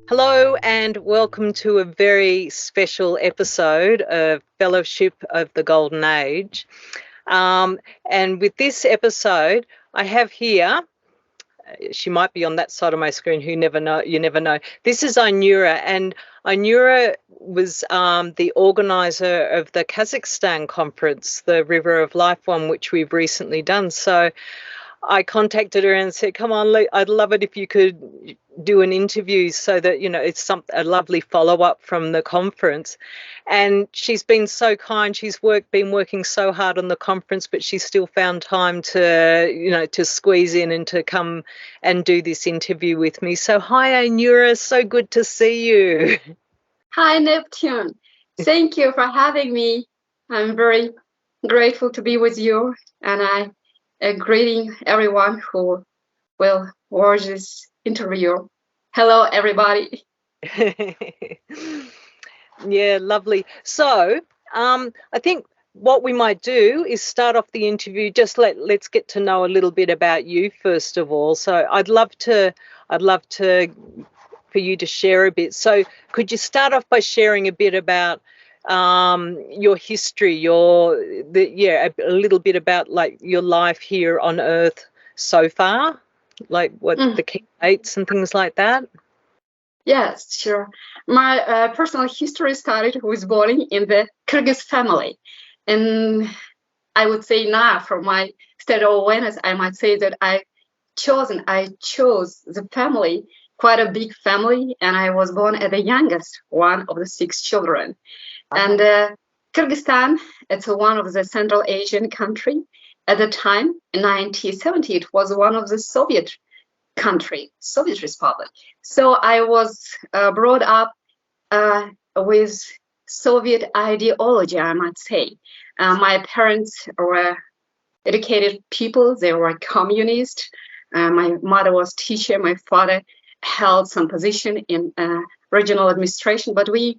Hello and welcome to a very special episode of Fellowship of the Golden Age. And with this episode, I have here, she might be on that side of my screen, who never know, you never know. This is Ainura, and Ainura was the organizer of the Kazakhstan conference, the River of Life one, which we've recently done. So I contacted her and said, come on, I'd love it if you could do an interview so that, it's a lovely follow-up from the conference. And she's been so kind. She's been working so hard on the conference, but she still found time to squeeze in and to come and do this interview with me. So hi, Ainura, so good to see you. Hi, Neptune. Thank you for having me. I'm very grateful to be with you, and I greeting everyone who will watch this interview. Hello, everybody. Yeah, lovely. So, I think what we might do is start off the interview. Just let's get to know a little bit about you first of all. So, I'd love to for you to share a bit. So, could you start off by sharing a bit about your history, a little bit about like your life here on Earth so far, like what the key dates and things like that? Yes, sure. My personal history started with born in the Kyrgyz family. And I would say now, from my state of awareness, I might say that I chose the family, quite a big family, and I was born as the youngest one of the 6 children. And Kyrgyzstan, it's one of the Central Asian country. At the time, in 1970, it was one of the Soviet Republic. So I was brought up with Soviet ideology, I might say. My parents were educated people. They were communist. My mother was teacher. My father held some position in regional administration, but we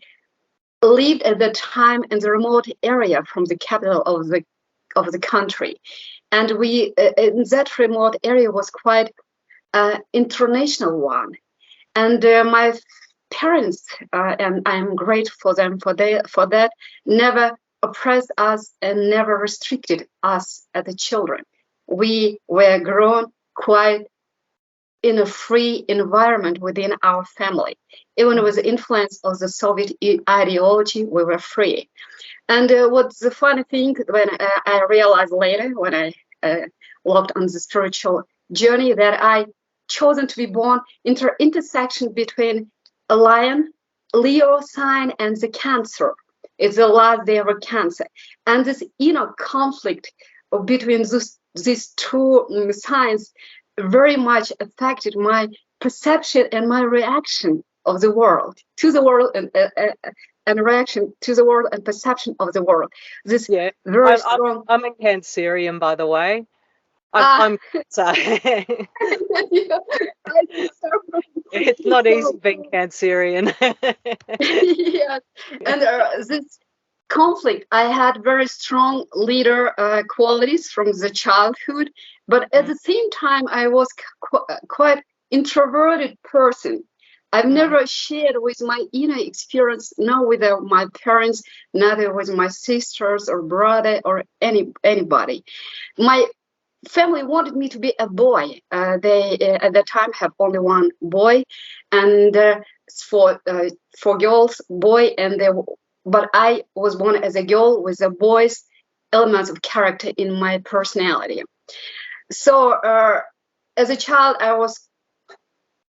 lived at the time in the remote area from the capital of the country, and we in that remote area was quite international one. And my parents, and I'm grateful for them for that, never oppressed us and never restricted us as the children. We were grown quite in a free environment within our family. Even with the influence of the Soviet ideology, we were free. And what's the funny thing, when I realized later, when I walked on the spiritual journey, that I chosen to be born intersection between a lion, Leo sign, and the Cancer. It's the last day of a Cancer. And this inner conflict between these two signs very much affected my perception and my reaction of the world, to the world, and reaction to the world and perception of the world. This very strong. I'm a Cancerian, by the way. I'm Cancer. It's not easy being Cancerian. Yes, and this conflict, I had very strong leader qualities from the childhood, but at the same time, I was quite introverted person. I've never shared with my inner experience, not with my parents, neither with my sisters or brother or anybody. My family wanted me to be a boy. They at that time have only one boy, and for girls, boy, and but I was born as a girl with the boy's elements of character in my personality. So as a child, I was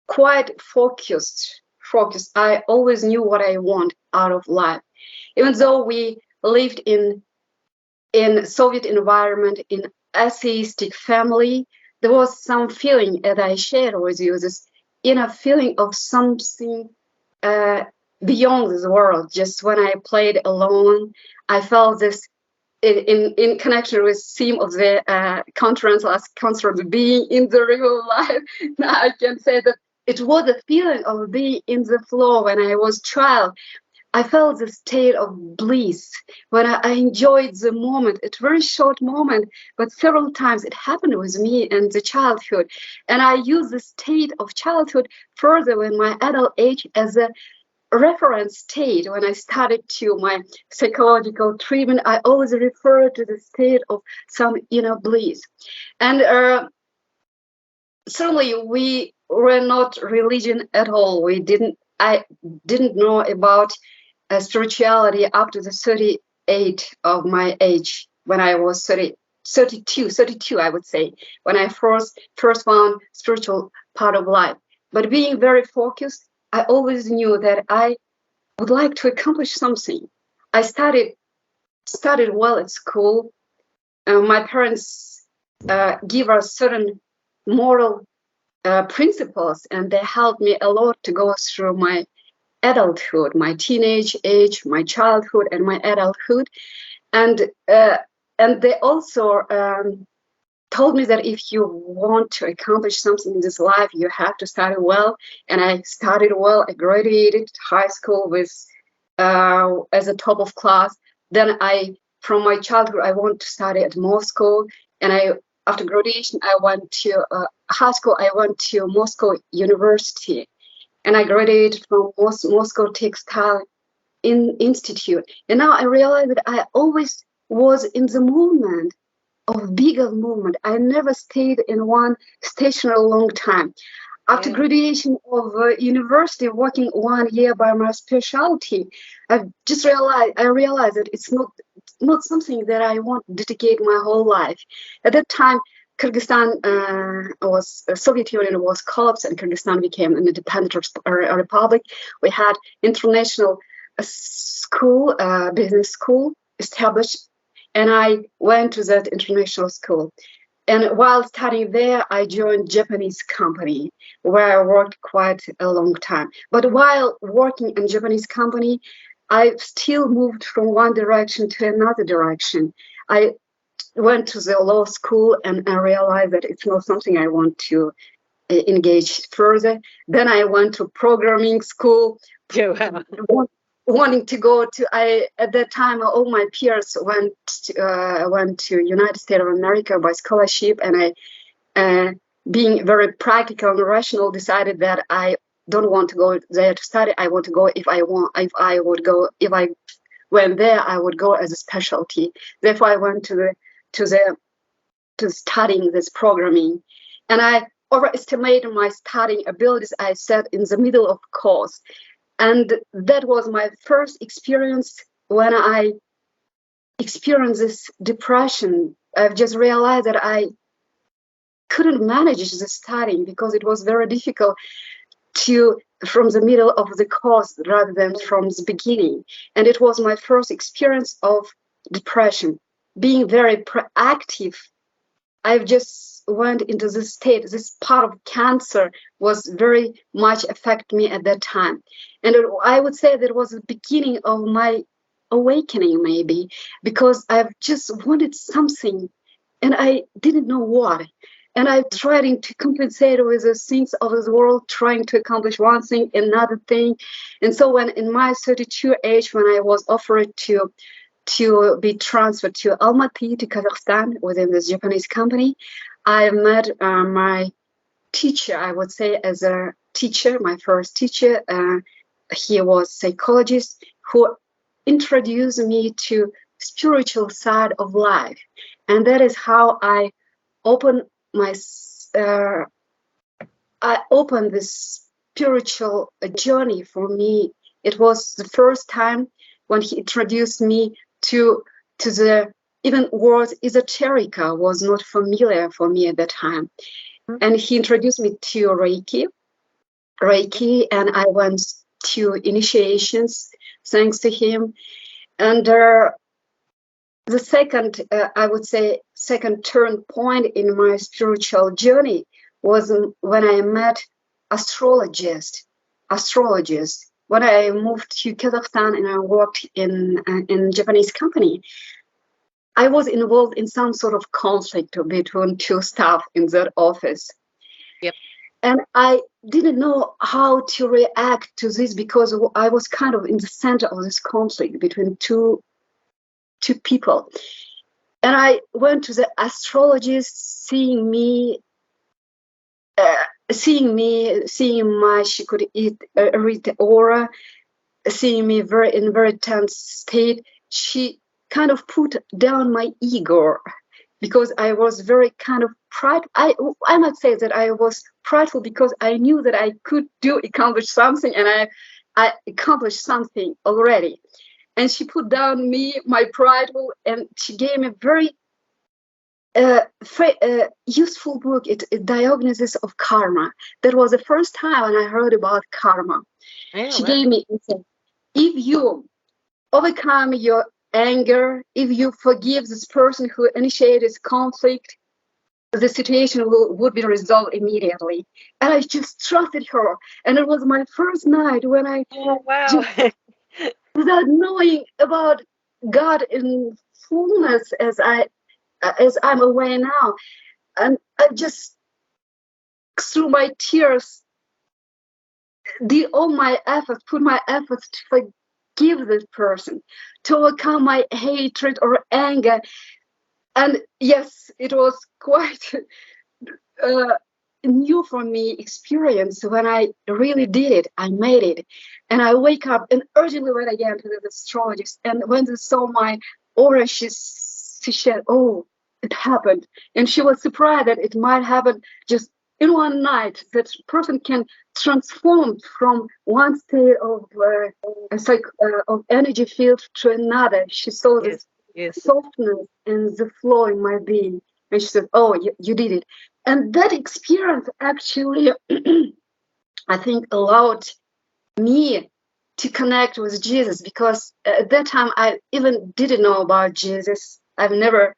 quite focused. I always knew what I want out of life, even though we lived in Soviet environment, in atheistic family. There was some feeling that I shared with you, this inner feeling of something beyond this world. Just when I played alone, I felt this in connection with theme of the last conference, being in the real life. Now I can say that it was a feeling of being in the flow when I was child. I felt the state of bliss when I enjoyed the moment. It's a very short moment, but several times it happened with me in the childhood. And I use the state of childhood further in my adult age as a reference state. When I started to my psychological treatment, I always refer to the state of some inner bliss. And certainly we were not religion at all. I didn't know about spirituality up to the 38 of my age, when I was 32, I would say, when I first found spiritual part of life. But being very focused, I always knew that I would like to accomplish something. I studied well at school. My parents give us certain moral principles, and they helped me a lot to go through my adulthood, my teenage age, my childhood, and my adulthood. And they also told me that if you want to accomplish something in this life, you have to study well. And I studied well. I graduated high school with as a top of class. Then from my childhood, I wanted to study at Moscow. And after graduation, I went to high school. I went to Moscow University, and I graduated from Moscow Textile Institute. And now I realize that I always was in the movement of bigger movement. I never stayed in one station a long time. After graduation of university, working 1 year by my specialty, I realized that it's not something that I want to dedicate my whole life. At that time, Kyrgyzstan Soviet Union was collapsed, and Kyrgyzstan became an independent republic. We had international school, business school established, and I went to that international school. And while studying there, I joined Japanese company, where I worked quite a long time. But while working in Japanese company, I still moved from one direction to another direction. I went to the law school, and I realized that it's not something I want to engage further. Then I went to programming school. Wanting to go to, at that time, all my peers went to United States of America by scholarship, and I, being very practical and rational, decided that I don't want to go there to study. I want to go if I went there, I would go as a specialty. Therefore, I went to studying this programming, and I overestimated my studying abilities. I sat in the middle of course. And that was my first experience when I experienced this depression. I've just realized that I couldn't manage the studying because it was very difficult from the middle of the course rather than from the beginning. And it was my first experience of depression. Being very proactive, I've just went into this state. This part of cancer was very much affect me at that time. And I would say that it was the beginning of my awakening, maybe, because I've just wanted something and I didn't know what. And I tried to compensate with the things of this world, trying to accomplish one thing, another thing. And so when in my 32 age, when I was offered to be transferred to Almaty, to Kazakhstan, within this Japanese company, I met my teacher, I would say, as a teacher, my first teacher. He was a psychologist who introduced me to spiritual side of life. And that is how I opened this spiritual journey for me. It was the first time when he introduced me to the even word esoterica was not familiar for me at that time. And he introduced me to Reiki, and I went to initiations thanks to him. And the second, I would say, second turn point in my spiritual journey was when I met astrologists. When I moved to Kazakhstan and I worked in Japanese company, I was involved in some sort of conflict between two staff in that office. Yep. And I didn't know how to react to this because I was kind of in the center of this conflict between two people. And I went to the astrologist, seeing my, she could read the aura, seeing me in very tense state. She kind of put down my ego because I was very kind of prideful. I might say that I was prideful because I knew that I could accomplish something, and I accomplished something already. And she put down my prideful, and she gave me a very useful book, Diagnosis of Karma. That was the first time when I heard about karma. Yeah, She wow. gave me, if you overcome your anger, if you forgive this person who initiated this conflict, the situation would be resolved immediately. And I just trusted her. And it was my first night when I, Oh, wow. just, without knowing about God in fullness as I'm aware now, and I just, through my tears, did all my efforts, put my efforts to forgive this person, to overcome my hatred or anger. And yes, it was quite new for me experience when I really did it. I made it. And I wake up and urgently went again to the astrologist. And when they saw my aura, she said, oh, it happened. And she was surprised that it might happen just in one night, that person can transform from one state of of energy field to another. She saw this softness and the flow in my being. And she said, oh, you did it. And that experience actually, I think, allowed me to connect with Jesus, because at that time I even didn't know about Jesus. I've never,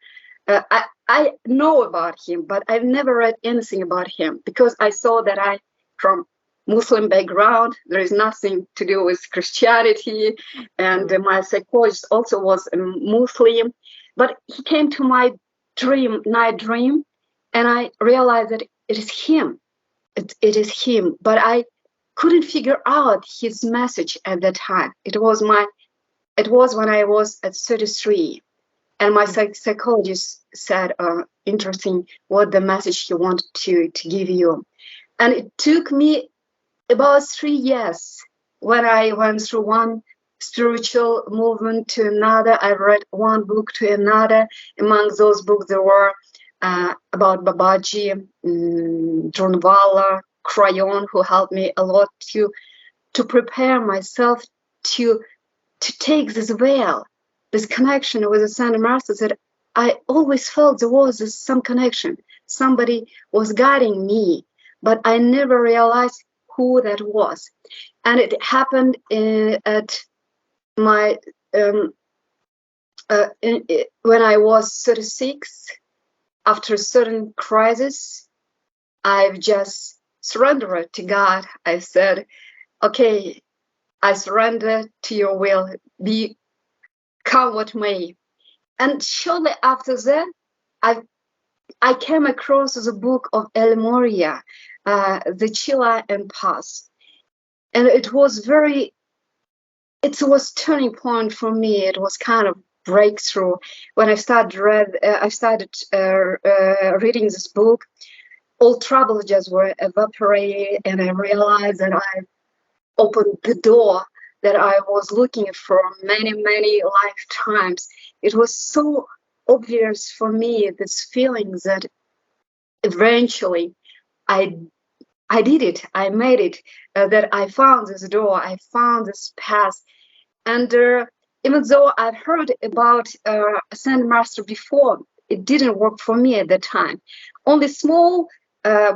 I know about him, but I've never read anything about him, because I saw that I, from Muslim background, there is nothing to do with Christianity, and my psychologist also was a Muslim. But he came to my night dream, and I realized that it is him. It is him, but I couldn't figure out his message at that time. It was when I was at 33, and my psychologist said, interesting, what the message he wanted to give you. And it took me about 3 years when I went through one spiritual movement to another. I read one book to another. Among those books, there were about Babaji, Dronvala, Crayon, who helped me a lot to prepare myself to take this veil, this connection with the Ascended Masters, that I always felt there was some connection. Somebody was guiding me, but I never realized who that was. And it happened at my when I was 36. After a certain crisis, I've just surrendered to God. I said, okay, I surrender to your will, be come what may. And shortly after that, I came across the book of El Moria, the Chila and Pass. And it was turning point for me. It was kind of breakthrough. When I started reading this book, all troubles just were evaporated, and I realized that I opened the door that I was looking for many, many lifetimes. It was so obvious for me, this feeling that eventually I did it, I made it, that I found this door, I found this path. And even though I've heard about Ascended Master before, it didn't work for me at that time. Only small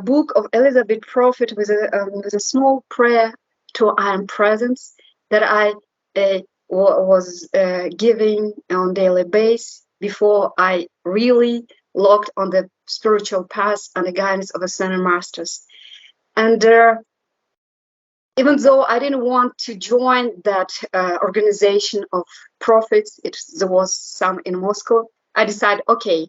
book of Elizabeth Prophet with a small prayer to I Am Presence that I was giving on daily basis before I really locked on the spiritual path and the guidance of Ascended Masters. And even though I didn't want to join that organization of prophets, there was some in Moscow, I decided, okay,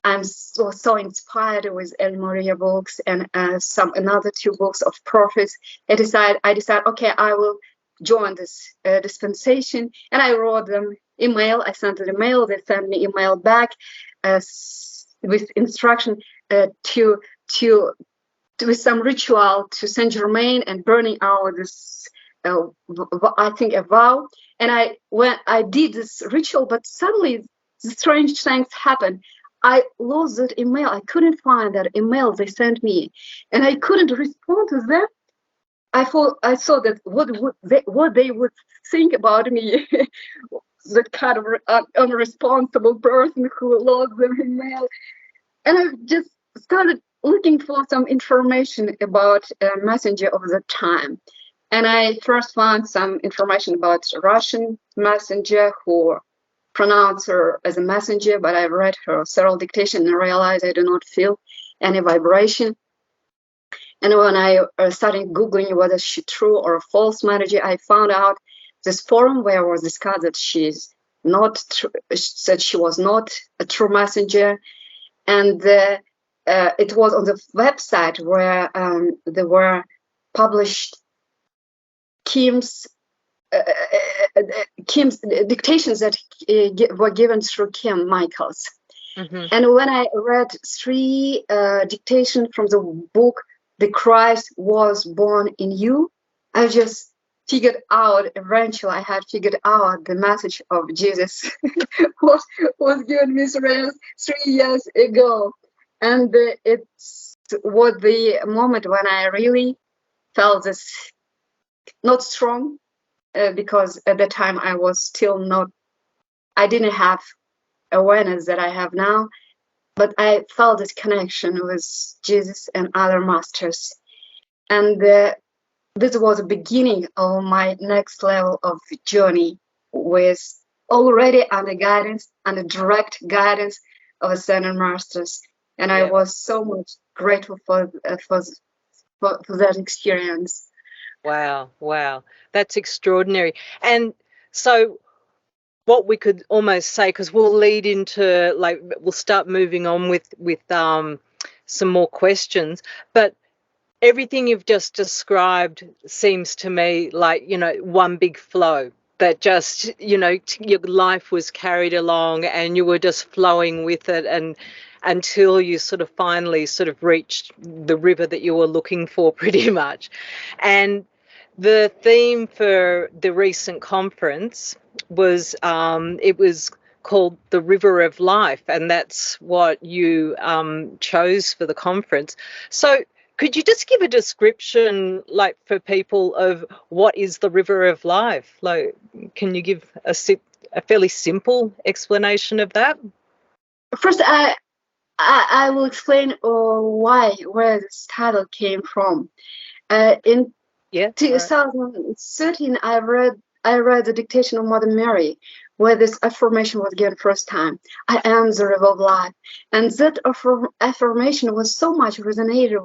I'm so inspired with El Moria books and another 2 books of prophets. I decide, okay, I will join this dispensation, and I wrote them email. I sent an email. They sent me email back with instruction to with some ritual to Saint Germain and burning out this. I think a vow, and I did this ritual, but suddenly strange things happened. I lost that email. I couldn't find that email they sent me, and I couldn't respond to them. I thought that what they would think about me, that kind of unresponsible person who lost their email, and I just started looking for some information about Messenger of the time. And I first found some information about Russian messenger who pronounced her as a messenger, but I read her several dictation and realized I do not feel any vibration. And when I started Googling whether she's true or a false messenger, I found out this forum where it was discussed that she's not true, that she was not a true messenger. And it was on the website where there were published Kim's dictations that were given through Kim Michaels. Mm-hmm. And when I read 3 dictations from the book, The Christ Was Born in You, I just figured out, eventually I had figured out the message of Jesus was given me 3 years ago. And it was the moment when I really felt this not strong, because at the time I was still I didn't have awareness that I have now, but I felt this connection with Jesus and other masters. And this was the beginning of my next level of journey, with already under direct guidance of ascended masters. And I was so much grateful for that experience. Wow. That's extraordinary. And so what we could almost say, because we'll lead into, we'll start moving on with some more questions, but everything you've just described seems to me like, one big flow, that just, your life was carried along and you were just flowing with it, and until you sort of finally sort of reached the river that you were looking for, pretty much. And the theme for the recent conference was, it was called The River of Life, and that's what you chose for the conference. So could you just give a description, for people, of what is the River of Life? Can you give a fairly simple explanation of that? First, I will explain where this title came from. In 2013, I read the dictation of Mother Mary, where this affirmation was given first time. I am the river of life. And that affirmation was so much resonated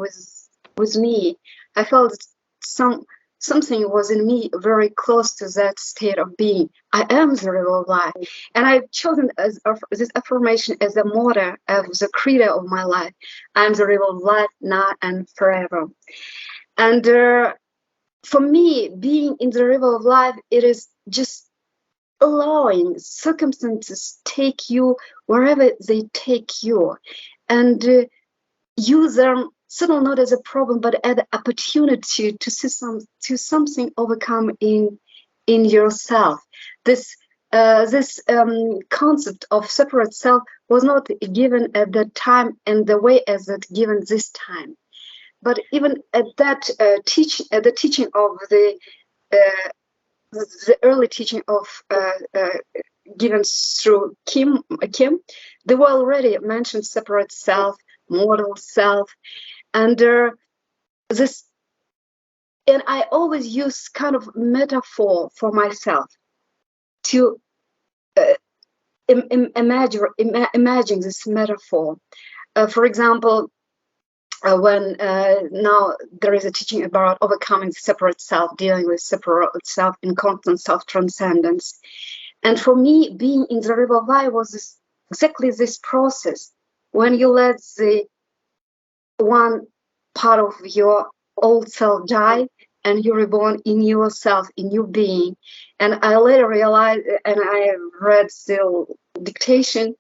with me. I felt something was in me very close to that state of being. I am the river of life. And I've chosen this affirmation as a motto, as the credo of my life. I am the river of life now and forever. And for me, being in the river of life, it is just allowing circumstances take you wherever they take you, and use them certainly not as a problem, but as an opportunity to see something overcome in yourself. This concept of separate self was not given at that time and the way as it given this time. But even at that teaching of the early teaching of given through Kim, they were already mentioned separate self, mortal self, and this. And I always use kind of metaphor for myself to imagine this metaphor. For example, when now there is a teaching about overcoming the separate self, dealing with separate self in constant self-transcendence. And for me, being in the river of life was exactly this process, when you let the one part of your old self die and you reborn in yourself, in your being. And I later realized, and I read the dictation,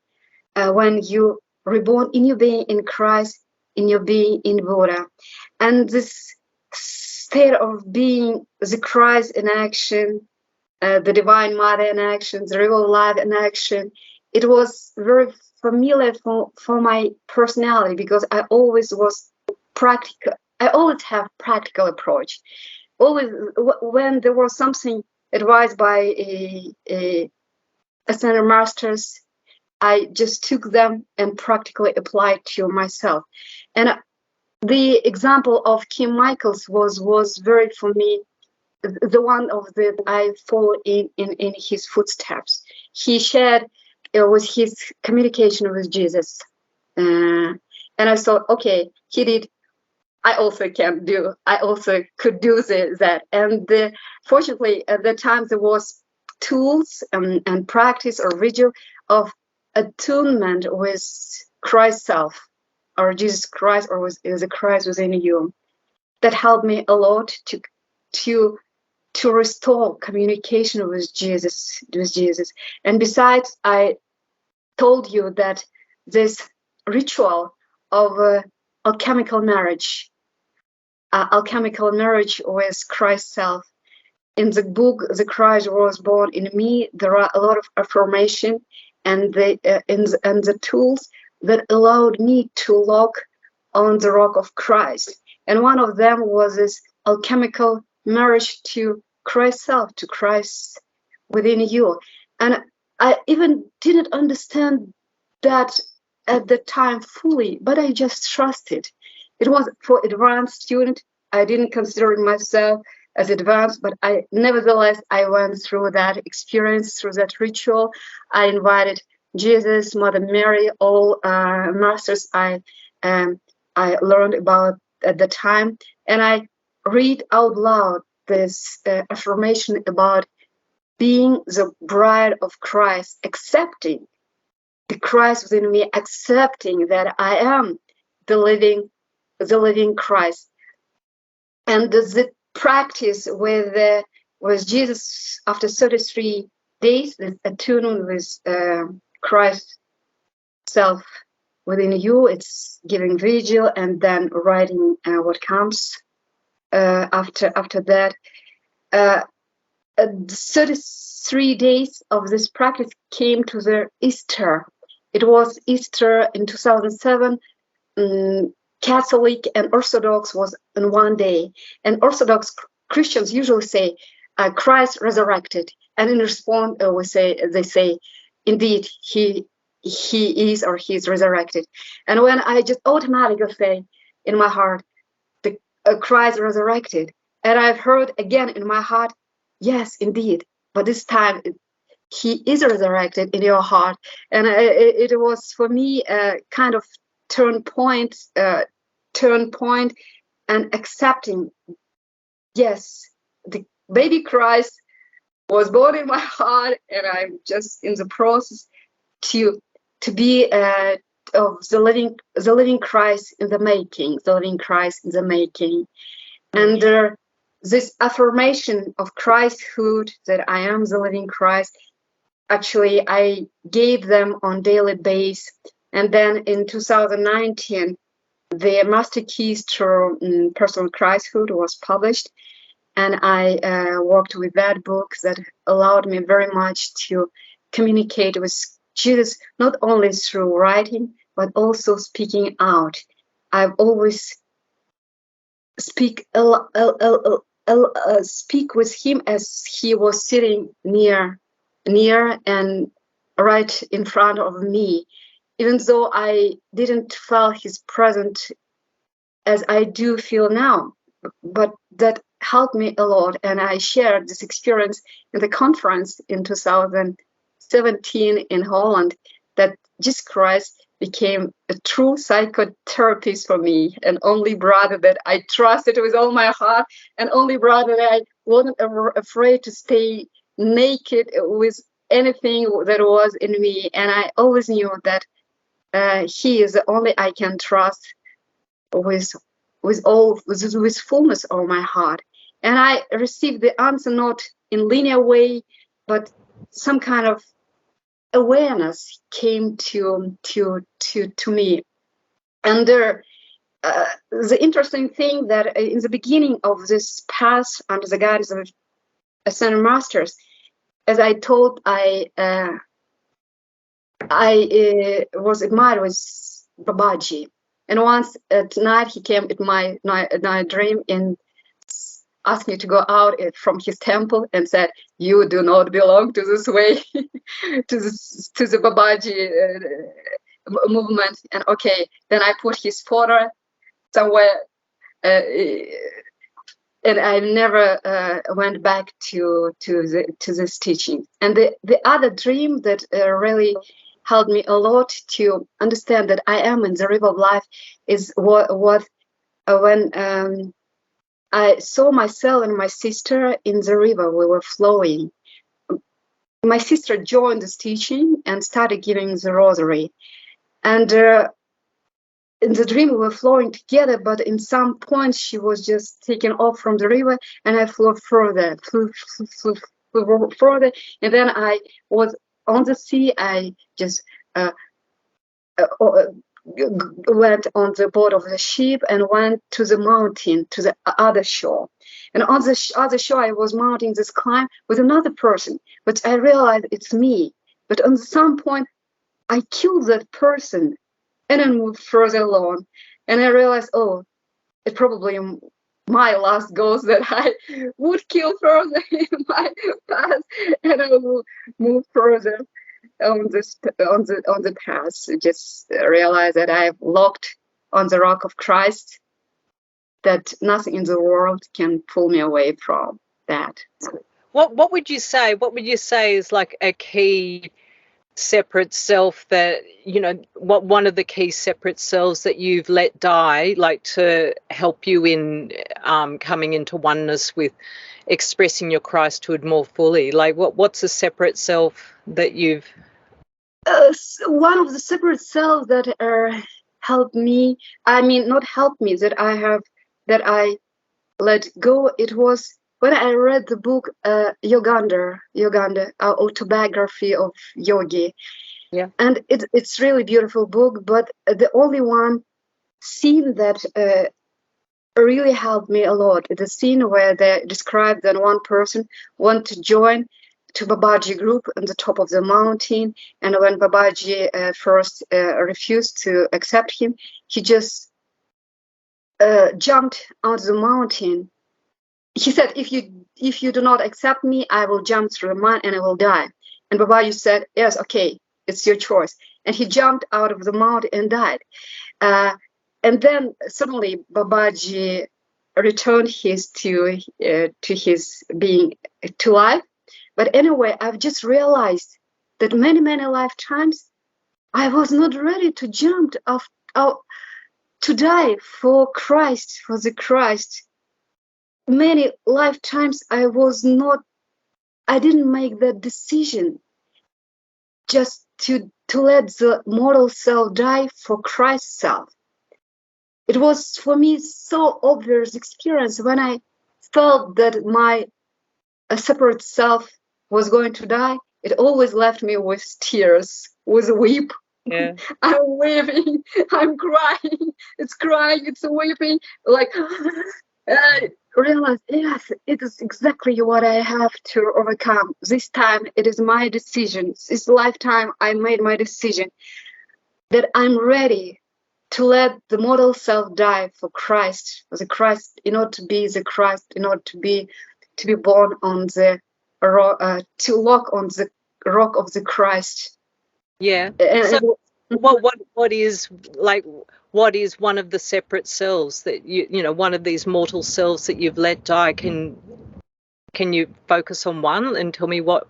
when you reborn in your being in Christ, in your being in Buddha. And this state of being the Christ in action, the Divine Mother in action, the River of Life in action, it was very familiar for my personality, because I always was practical. I always have practical approach. Always, when there was something advised by a center masters, I just took them and practically applied to myself. And the example of Kim Michaels was very, for me, the one of that I follow in his footsteps. He shared with his communication with Jesus, and I thought, okay, he did. I also can do. I also could do that. And fortunately, at the time there was tools and practice or ritual of attunement with Christ self, or Jesus Christ, or with the Christ within you. That helped me a lot to restore communication with Jesus. And besides, I told you that this ritual of alchemical marriage with Christ self, in the book The Christ Was Born in Me, there are a lot of affirmation and the tools that allowed me to walk on the rock of Christ. And one of them was this alchemical marriage to Christ self, to Christ within you. And I even didn't understand that at the time fully, but I just trusted. It was for advanced student. I didn't consider myself as advanced, but nevertheless, I went through that experience, through that ritual. I invited Jesus, Mother Mary, all masters I learned about at the time, and I read out loud this affirmation about being the bride of Christ, accepting the Christ within me, accepting that I am the living Christ. And the practice with Jesus after 33 days, the attunement with Christ self within you, it's giving vigil and then writing what comes after that. 33 days of this practice came to the Easter. It was Easter in 2007. Catholic and Orthodox was in one day, and Orthodox Christians usually say Christ resurrected, and in response they say indeed he is, or he is resurrected. And when I just automatically say in my heart, the Christ resurrected, and I've heard again in my heart, yes, indeed, but this time he is resurrected in your heart. And it was for me a kind of turn point, and accepting, yes, the baby Christ was born in my heart, and I'm just in the process to be of the living Christ in the making, And this affirmation of Christhood, that I am the living Christ, actually I gave them on daily basis. And then in 2019, the Master Keys to Personal Christhood was published, and I worked with that book that allowed me very much to communicate with Jesus, not only through writing, but also speaking out. I've always speak with him as he was sitting near and right in front of me, even though I didn't feel his presence as I do feel now. But that helped me a lot, and I shared this experience in the conference in 2017 in Holland, that Jesus Christ became a true psychotherapist for me, and only brother that I trusted with all my heart, and only brother that I wasn't ever afraid to stay naked with anything that was in me. And I always knew that he is the only I can trust with fullness of my heart. And I received the answer not in linear way, but some kind of awareness came to me. And the interesting thing that in the beginning of this path under the guidance of Ascended Masters, as I told, I was admired with Babaji. And once at night, he came at my night dream and asked me to go out from his temple and said, "You do not belong to this way, to the Babaji movement." And okay, then I put his photo somewhere, and I never went back to this teaching. And the other dream that really helped me a lot to understand that I am in the river of life is when I saw myself and my sister in the river. We were flowing. My sister joined this teaching and started giving the rosary. And in the dream, we were flowing together, but in some point, she was just taken off from the river, and I flew further, flew further. And then I was on the sea. I just went on the board of the ship and went to the mountain, to the other shore. And on the other shore, I was mounting this climb with another person, but I realized it's me. But on some point, I killed that person and then moved further along. And I realized, oh, it probably my last ghost that I would kill further in my past, and I will move further on the path. Just realize that I've locked on the rock of Christ, that nothing in the world can pull me away from that. What would you say? What would you say is like a key separate self that, you know, what one of the key separate selves that you've let die, like to help you in coming into oneness with expressing your Christhood more fully? Like what's a separate self that you've one of the separate selves that helped me, I mean not helped me, that I let go, it was when I read the book Yoganda, Autobiography of Yogi. Yeah. And it's really beautiful book, but the only one scene that really helped me a lot, the scene where they described that one person wanted to join to Babaji group on the top of the mountain, and when Babaji first refused to accept him, he just jumped out of the mountain. He said, if you do not accept me, I will jump through the mine and I will die. And Babaji said, yes, okay, it's your choice. And he jumped out of the mountain and died. And then suddenly Babaji returned to his being to life. But anyway, I've just realized that many lifetimes I was not ready to jump out to die for Christ, for the Christ. Many lifetimes I didn't make that decision just to let the mortal self die for Christ's self. It was for me so obvious experience when I felt that my separate self was going to die. It always left me with tears, with a weep. Yeah. I'm weeping, I'm crying, it's crying, it's weeping, like I realized, yes, it is exactly what I have to overcome. This time it is my decision. This lifetime I made my decision that I'm ready to let the mortal self die for Christ, for the Christ, in order to be the Christ, in order to be born on the to walk on the rock of the Christ. Yeah. So what is one of the separate selves that you know, one of these mortal selves that you've let die? Can you focus on one and tell me what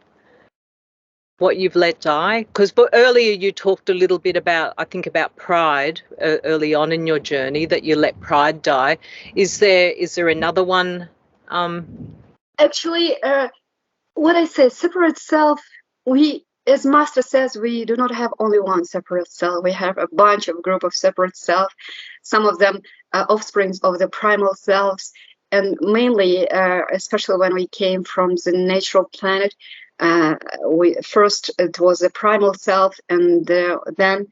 you've let die? Because earlier you talked a little bit about, I think, about pride early on in your journey, that you let pride die. Is there another one? Actually, what I say, separate self, we as Master says, we do not have only one separate self. We have a bunch of group of separate self. Some of them are offsprings of the primal selves, and mainly, especially when we came from the natural planet, it was a primal self, and then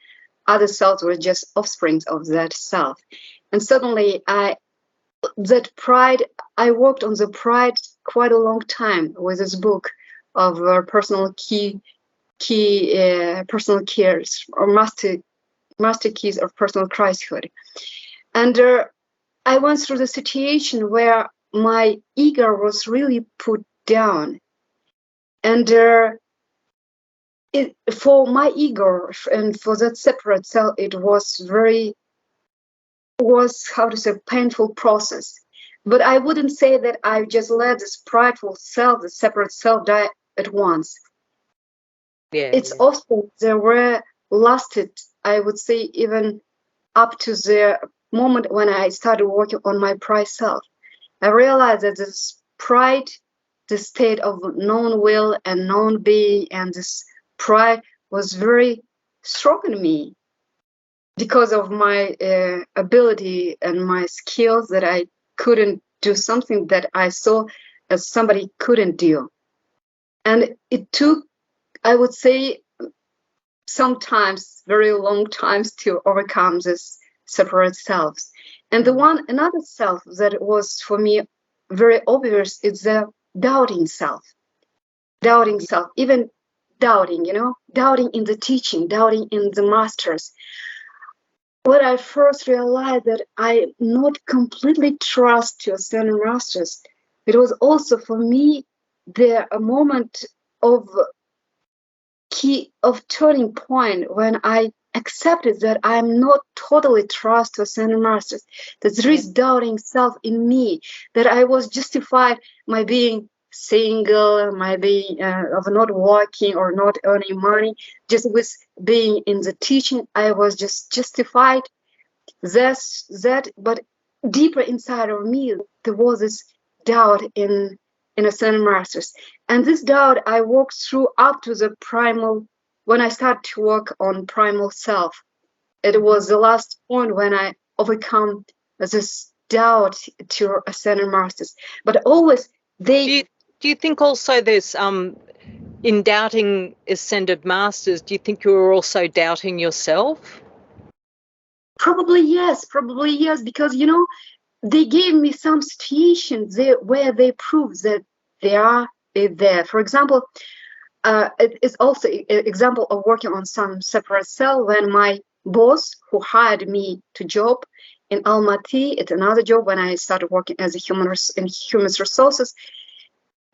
other cells were just offsprings of that self. And suddenly, I worked on the pride quite a long time with this book of personal personal keys or master keys of personal Christhood. And I went through the situation where my ego was really put down. And for my ego and for that separate self, it was painful process. But I wouldn't say that I just let this prideful self, the separate self, die at once. Its offspring, they were lasted, I would say, even up to the moment when I started working on my pride self. I realized that this pride, the state of known will and known being, and this pride was very strong in me because of my ability and my skills, that I couldn't do something that I saw as somebody couldn't do. And it took, I would say, sometimes very long times to overcome this separate selves. And another self that was for me very obvious is the doubting self. Doubting self, even doubting, doubting in the teaching, doubting in the masters. When I first realized that I not completely trust to ascended masters, it was also for me a moment of turning point when I accepted that I'm not totally trust to ascended masters, that there is doubting self in me, that I was justified my being single, my being of not working or not earning money, just with being in the teaching. I was just justified but deeper inside of me there was this doubt in ascended masters. And this doubt I walked through up to the primal, when I started to work on primal self. It was the last point when I overcome this doubt to ascended masters. But always Do you think also there's in doubting ascended masters, do you think you were also doubting yourself? Probably yes, because they gave me some situations where they prove that they are there. For example, it is also an example of working on some separate cell when my boss, who hired me to job in Almaty, it's another job when I started working as a human resources,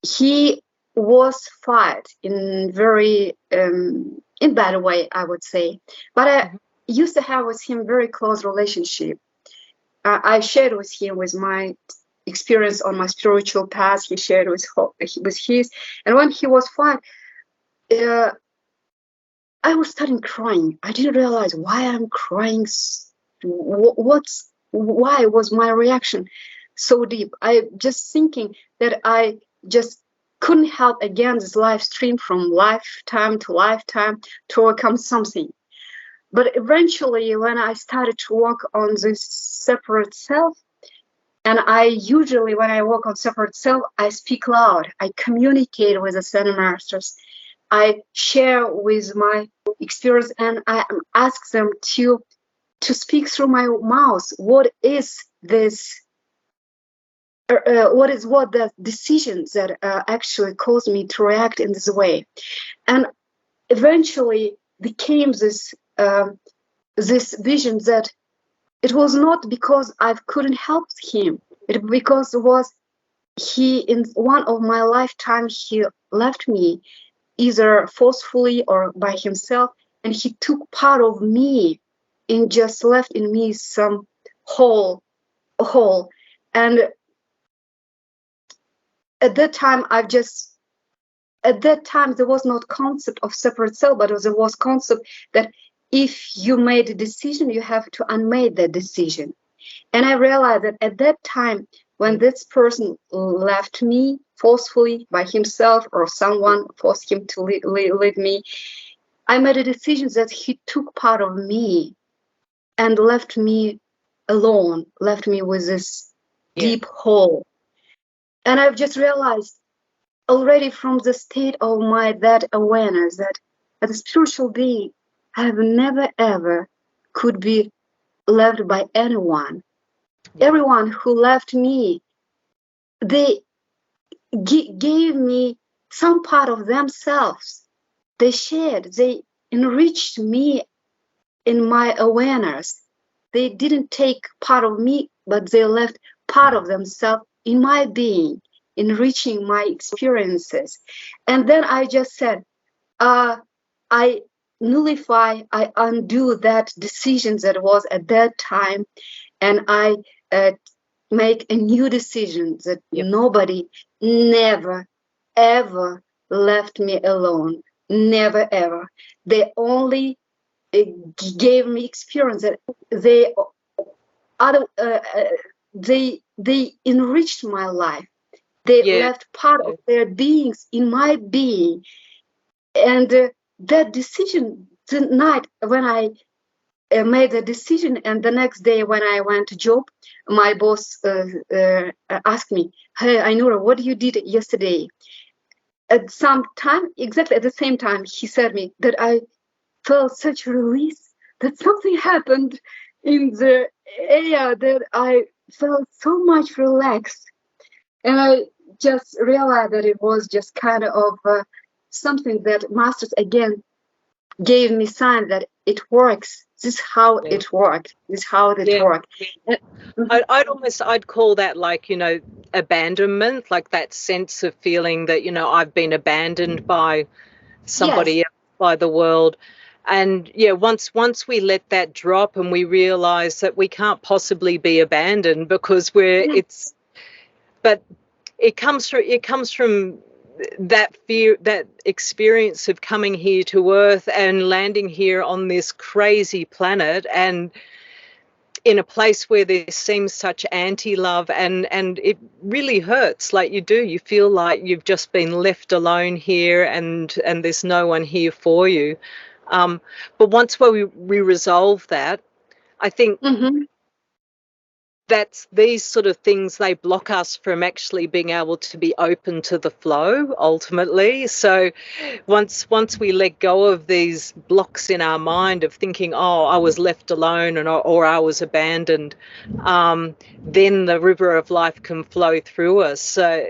he was fired in very in bad way, I would say. But I used to have with him very close relationship. I shared with him with my experience on my spiritual path. He shared with his, and when he was fired, I was starting crying. I didn't realize why I'm crying. Why was my reaction so deep? I just thinking that I just couldn't help again this live stream from lifetime to lifetime to overcome something. But eventually, when I started to work on this separate self, and I usually, when I work on separate self, I speak loud. I communicate with the ascended masters. I share with my experience, and I ask them to speak through my mouth. What is this? What the decisions that actually caused me to react in this way? And eventually, there came this vision that it was not because I couldn't help him. It because it was he, in one of my lifetime, he left me either forcefully or by himself, and he took part of me and just left in me some hole. And at that time, there was not concept of separate self, but there was concept that if you made a decision, you have to unmade that decision. And I realized that at that time, when this person left me forcefully by himself or someone forced him to leave me. I made a decision that he took part of me and left me alone, left me with this deep hole. And I've just realized already from the state of that awareness that as a spiritual being, I have never ever could be left by anyone. Everyone who left me, they gave me some part of themselves. They shared, they enriched me in my awareness. They didn't take part of me, but they left part of themselves in my being, enriching my experiences. And then I just said, I nullify, I undo that decision that was at that time, and I make a new decision that nobody never, ever left me alone. Never, ever. They only gave me experience that they enriched my life. They left part of their beings in my being. And that decision, the night when I made the decision, and the next day when I went to job, my boss asked me, "Hey, Ainura, what you did yesterday?" At some time, exactly at the same time, he said me that I felt such release, that something happened in the area, that I felt so much relaxed. And I just realized that it was just kind of something that masters again gave me sign that it works. This is how it works. This is how it works. I'd call that, like, abandonment, like that sense of feeling that, I've been abandoned by somebody else, by the world. And once we let that drop and we realize that we can't possibly be abandoned because but it comes from that fear, that experience of coming here to Earth and landing here on this crazy planet, and in a place where there seems such anti-love, and it really hurts. Like, you feel like you've just been left alone here, and there's no one here for you. But once we resolve that, I think that's these sort of things, they block us from actually being able to be open to the flow ultimately. So once we let go of these blocks in our mind of thinking, oh, I was left alone, or I was abandoned, then the river of life can flow through us. So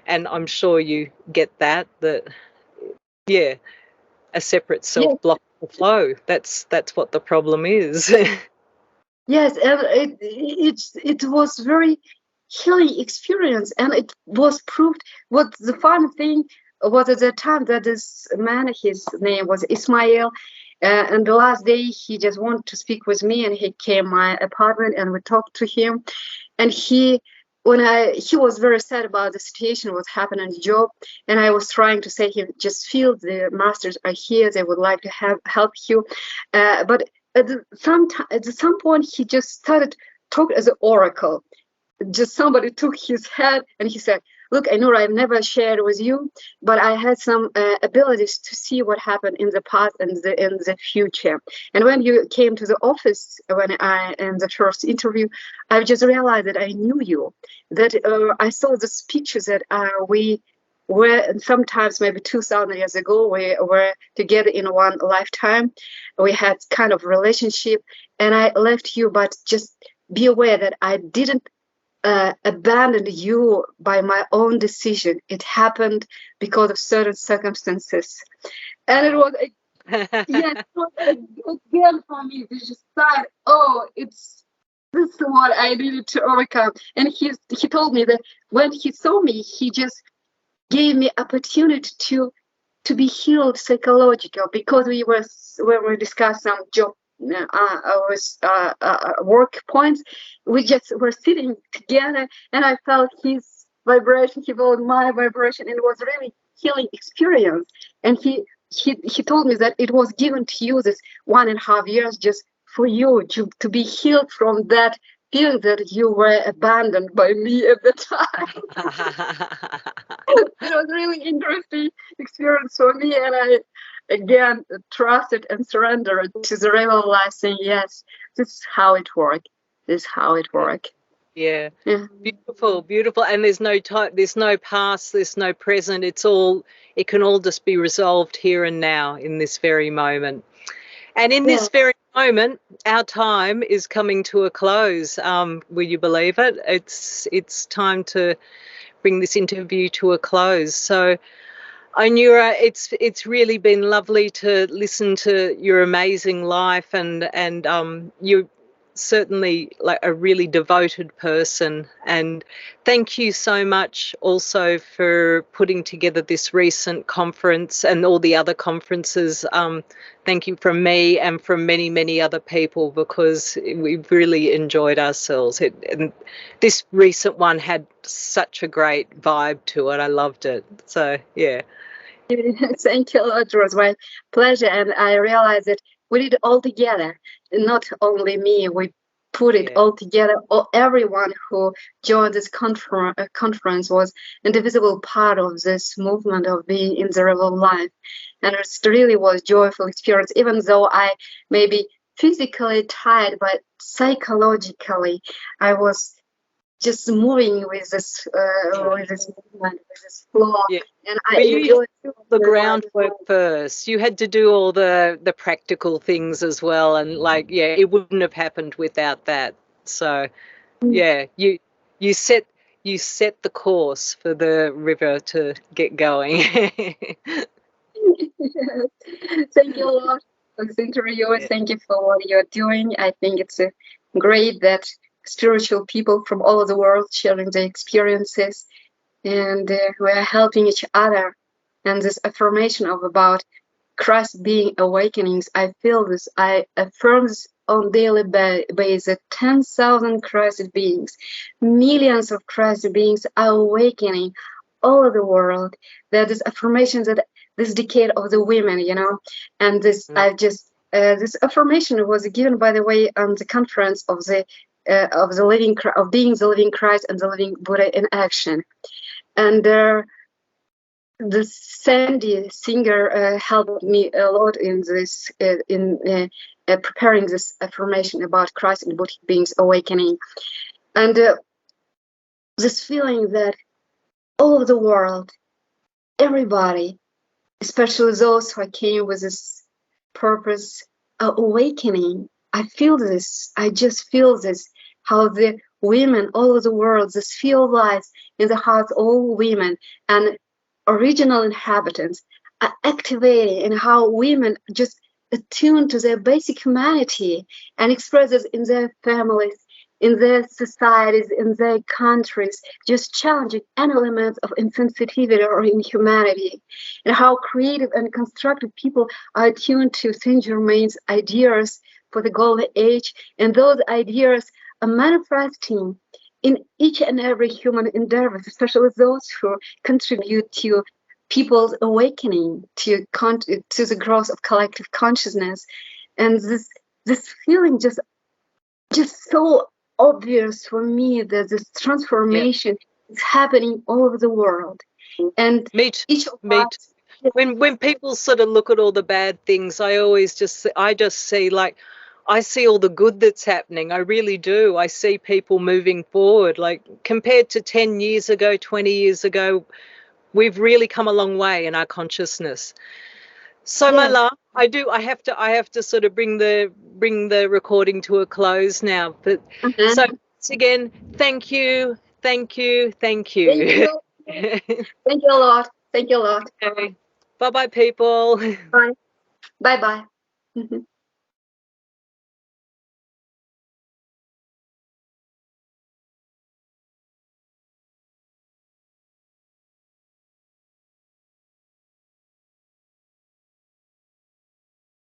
and I'm sure you get that a separate self blocks the flow. That's what the problem is. Yes, and it was very healing experience, and it was proved. What the fun thing was at the time that this man, his name was Ismail, and the last day he just wanted to speak with me, and he came my apartment, and we talked to him, and he was very sad about the situation, what's happened in the job, and I was trying to say him, just feel the masters are here, they would like to help you, but at some point he just started talking as an oracle. Just somebody took his head and he said, "Look, Ainura, I've never shared with you, but I had some abilities to see what happened in the past and in the future. And when you came to the office, in the first interview, I just realized that I knew you, that I saw the pictures that we were sometimes maybe 2,000 years ago, we were together in one lifetime. We had kind of relationship, and I left you, but just be aware that I didn't abandoned you by my own decision. It happened because of certain circumstances." And it was it was again for me. They just thought, "Oh, this is what I needed to overcome." And he told me that when he saw me, he just gave me opportunity to be healed psychological, because when we discussed some job work points, we just were sitting together, and I felt his vibration, he felt my vibration, and it was really healing experience. And he told me that it was given to you this 1.5 years just for you to be healed from that feeling that you were abandoned by me at the time. It was really interesting experience for me, and I again trusted and surrendered to the realizing, yes, this is how it works. This is how it works. Yeah. Yeah. Beautiful, beautiful. And there's no time, there's no past, there's no present. It can all just be resolved here and now in this very moment. And in this very moment, our time is coming to a close. Will you believe it? It's time to bring this interview to a close. So, Ainura, it's really been lovely to listen to your amazing life, and you're certainly like a really devoted person. And thank you so much also for putting together this recent conference and all the other conferences. Thank you from me and from many, many other people, because we've really enjoyed ourselves. And this recent one had such a great vibe to it. I loved it. So, yeah. Thank you a lot. It was my pleasure, and I realized that we did it all together. Not only me, we put it all together. Everyone who joined this conference was an indivisible part of this movement of being in the real life, and it really was joyful experience. Even though I may be physically tired, but psychologically, I was just moving with this movement, with this flow, and I enjoyed the groundwork first. You had to do all the practical things as well, and like, yeah, it wouldn't have happened without that. So, yeah, you set the course for the river to get going. Thank you a lot for this interview. Thank you for what you're doing. I think it's great that spiritual people from all over the world sharing their experiences, and we're helping each other. And this affirmation of about Christ being awakenings, I feel this, I affirm this on daily basis. 10,000 Christ beings, millions of Christ beings are awakening all over the world. There is affirmations that this decade of the women, and this this affirmation was given, by the way, on the conference of the living, of being the living Christ and the living Buddha in action. And the Sandy singer helped me a lot in this, in preparing this affirmation about Christ and Buddha beings awakening, and this feeling that all over the world, everybody, especially those who came with this purpose, awakening. I feel this. I just feel this. How the women all over the world, this feel lies in the hearts of all women and original inhabitants are activating, and how women just attune to their basic humanity and express it in their families, in their societies, in their countries, just challenging any elements of insensitivity or inhumanity, and how creative and constructive people are attuned to Saint Germain's ideas for the golden age, and those ideas are manifesting in each and every human endeavor, especially those who contribute to people's awakening, to the growth of collective consciousness. And this feeling just so obvious for me that this transformation is happening all over the world. And each of us, when people sort of look at all the bad things, I just see, like, I see all the good that's happening. I really do. I see people moving forward. Like, compared to 10 years ago, 20 years ago, we've really come a long way in our consciousness. So, my love, I have to sort of bring the recording to a close now. But so once again, thank you. Thank you. Thank you a lot. Thank you a lot. Okay. Bye-bye, people. Bye. Bye-bye.